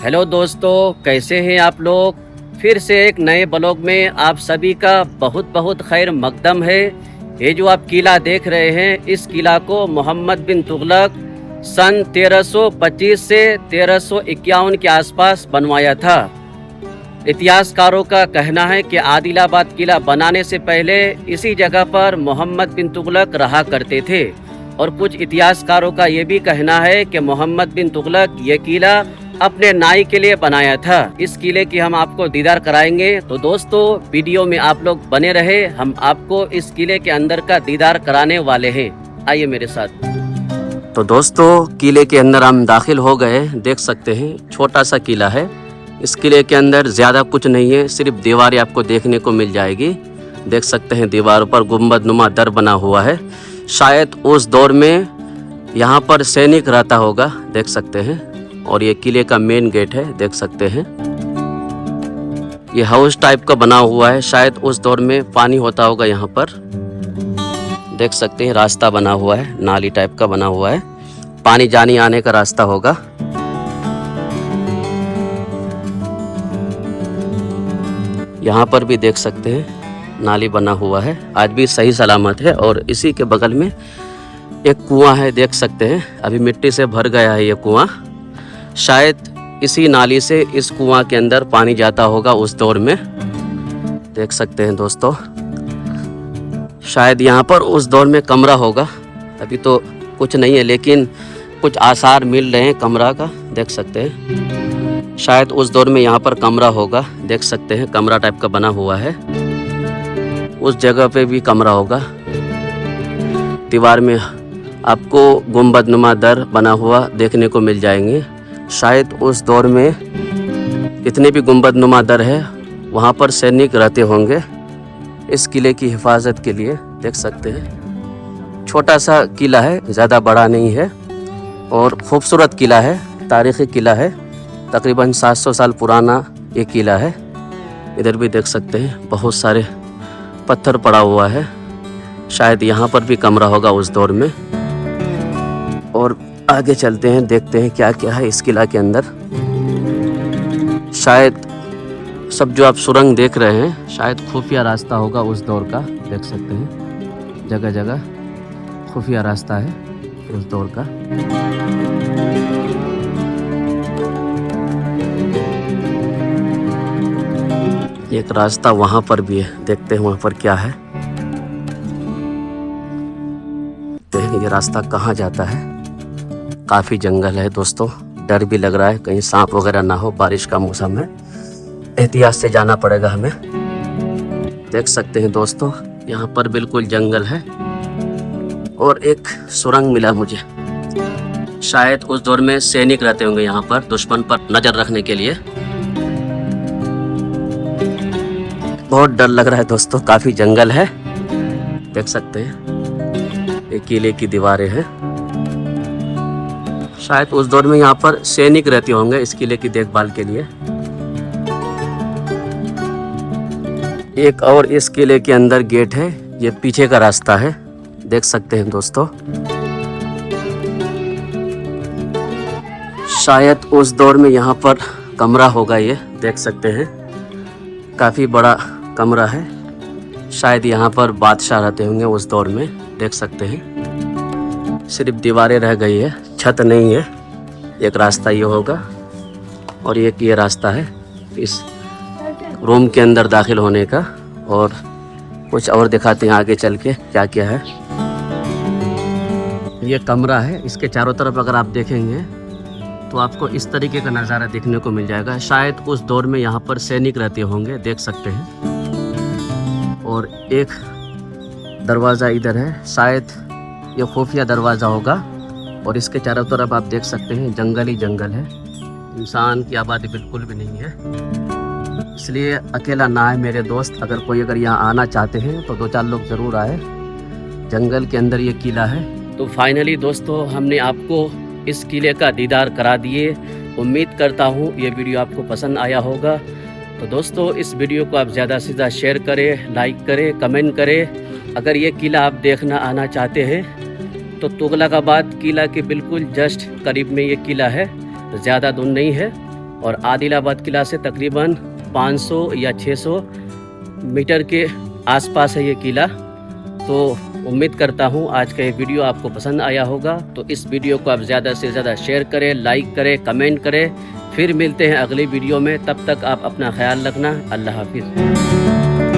Hello दोस्तों, कैसे हैं आप लोग। फिर से एक नए ब्लॉग में आप सभी का बहुत बहुत खैर मकदम है। ये जो आप किला देख रहे हैं, इस किला को मोहम्मद बिन तुगलक सन 1325 से 1351 के आसपास बनवाया था। इतिहासकारों का कहना है कि आदिलाबाद किला बनाने से पहले इसी जगह पर मोहम्मद बिन तुगलक रहा करते थे। और कुछ इतिहासकारों का ये भी कहना है कि मोहम्मद बिन तुगलक ये किला अपने नाई के लिए बनाया था। इस किले की हम आपको दीदार कराएंगे, तो दोस्तों वीडियो में आप लोग बने रहे। हम आपको इस किले के अंदर का दीदार कराने वाले हैं, आइए मेरे साथ। तो दोस्तों किले के अंदर हम दाखिल हो गए। देख सकते हैं छोटा सा किला है। इस किले के अंदर ज़्यादा कुछ नहीं है, सिर्फ दीवारें आपको देखने को मिल जाएगी। देख सकते हैं दीवारों पर गुंबद नुमा दर बना हुआ है। शायद उस दौर में यहाँ पर सैनिक रहता होगा, देख सकते हैं। और ये किले का मेन गेट है, देख सकते हैं। ये हाउस टाइप का बना हुआ है, शायद उस दौर में पानी होता होगा यहाँ पर। देख सकते हैं रास्ता बना हुआ है, नाली टाइप का बना हुआ है, पानी जाने आने का रास्ता होगा। यहाँ पर भी देख सकते हैं नाली बना हुआ है, आज भी सही सलामत है। और इसी के बगल में एक कुआं है, देख सकते हैं। अभी मिट्टी से भर गया है ये कुआं। शायद इसी नाली से इस कुआं के अंदर पानी जाता होगा उस दौर में, देख सकते हैं दोस्तों। शायद यहाँ पर उस दौर में कमरा होगा। अभी तो कुछ नहीं है, लेकिन कुछ आसार मिल रहे हैं कमरा का, देख सकते हैं। शायद उस दौर में यहाँ पर कमरा होगा, देख सकते हैं कमरा टाइप का बना हुआ है। उस जगह पे भी कमरा होगा। दीवार में आपको गुंबद नुमा दर बना हुआ देखने को मिल जाएंगे। शायद उस दौर में जितने भी गुंबद नुमा दर है वहाँ पर सैनिक रहते होंगे इस किले की हिफाजत के लिए, देख सकते हैं। छोटा सा किला है, ज़्यादा बड़ा नहीं है और खूबसूरत किला है, तारीख़ी किला है। तकरीबन 700 साल पुराना ये किला है। इधर भी देख सकते हैं बहुत सारे पत्थर पड़ा हुआ है। शायद यहाँ पर भी कमरा होगा उस दौर में। और आगे चलते हैं, देखते हैं क्या क्या है इस किला के अंदर। शायद सब जो आप सुरंग देख रहे हैं, शायद खुफिया रास्ता होगा उस दौर का, देख सकते हैं। जगह जगह खुफिया रास्ता है उस दौर का। एक रास्ता वहां पर भी है, देखते हैं वहां पर क्या है। ये रास्ता कहाँ जाता है। काफ़ी जंगल है दोस्तों, डर भी लग रहा है कहीं सांप वगैरह ना हो, बारिश का मौसम है। एहतियात से जाना पड़ेगा हमें। देख सकते हैं दोस्तों यहाँ पर बिल्कुल जंगल है। और एक सुरंग मिला मुझे, शायद उस दौर में सैनिक रहते होंगे यहाँ पर, दुश्मन पर नज़र रखने के लिए। बहुत डर लग रहा है दोस्तों, काफ़ी जंगल है, देख सकते हैं। ये किले की दीवारें हैं। शायद उस दौर में यहाँ पर सैनिक रहते होंगे इस किले की देखभाल के लिए। एक और इस किले के अंदर गेट है, ये पीछे का रास्ता है, देख सकते हैं दोस्तों। शायद उस दौर में यहाँ पर कमरा होगा, ये देख सकते हैं। काफ़ी बड़ा कमरा है, शायद यहाँ पर बादशाह रहते होंगे उस दौर में, देख सकते हैं। सिर्फ दीवारें रह गई है, छत नहीं है। एक रास्ता ये होगा और एक ये रास्ता है इस रूम के अंदर दाखिल होने का। और कुछ और दिखाते हैं आगे चल के क्या क्या है। ये कमरा है, इसके चारों तरफ अगर आप देखेंगे तो आपको इस तरीके का नज़ारा देखने को मिल जाएगा। शायद उस दौर में यहाँ पर सैनिक रहते होंगे, देख सकते हैं। और एक दरवाज़ा इधर है, शायद ये खुफिया दरवाज़ा होगा। और इसके चारों तरफ आप देख सकते हैं जंगल ही जंगल है, इंसान की आबादी बिल्कुल भी नहीं है। इसलिए अकेला ना है मेरे दोस्त, अगर यहाँ आना चाहते हैं तो 2-4 लोग ज़रूर आए। जंगल के अंदर ये किला है। तो फाइनली दोस्तों हमने आपको इस किले का दीदार करा दिए। उम्मीद करता हूँ ये वीडियो आपको पसंद आया होगा। तो दोस्तों इस वीडियो को आप ज़्यादा से ज़्यादा शेयर करें, लाइक करें, कमेंट करें। अगर ये किला आप देखना आना चाहते हैं तो तुगलकाबाद किला के बिल्कुल जस्ट करीब में ये किला है, ज़्यादा दूर नहीं है। और आदिलाबाद किला से तकरीबन 500 या 600 मीटर के आसपास है ये किला। तो उम्मीद करता हूँ आज का ये वीडियो आपको पसंद आया होगा। तो इस वीडियो को आप ज़्यादा से ज़्यादा शेयर करें, लाइक करें, कमेंट करें। फिर मिलते हैं अगली वीडियो में, तब तक आप अपना ख्याल रखना। अल्लाह हाफिज़।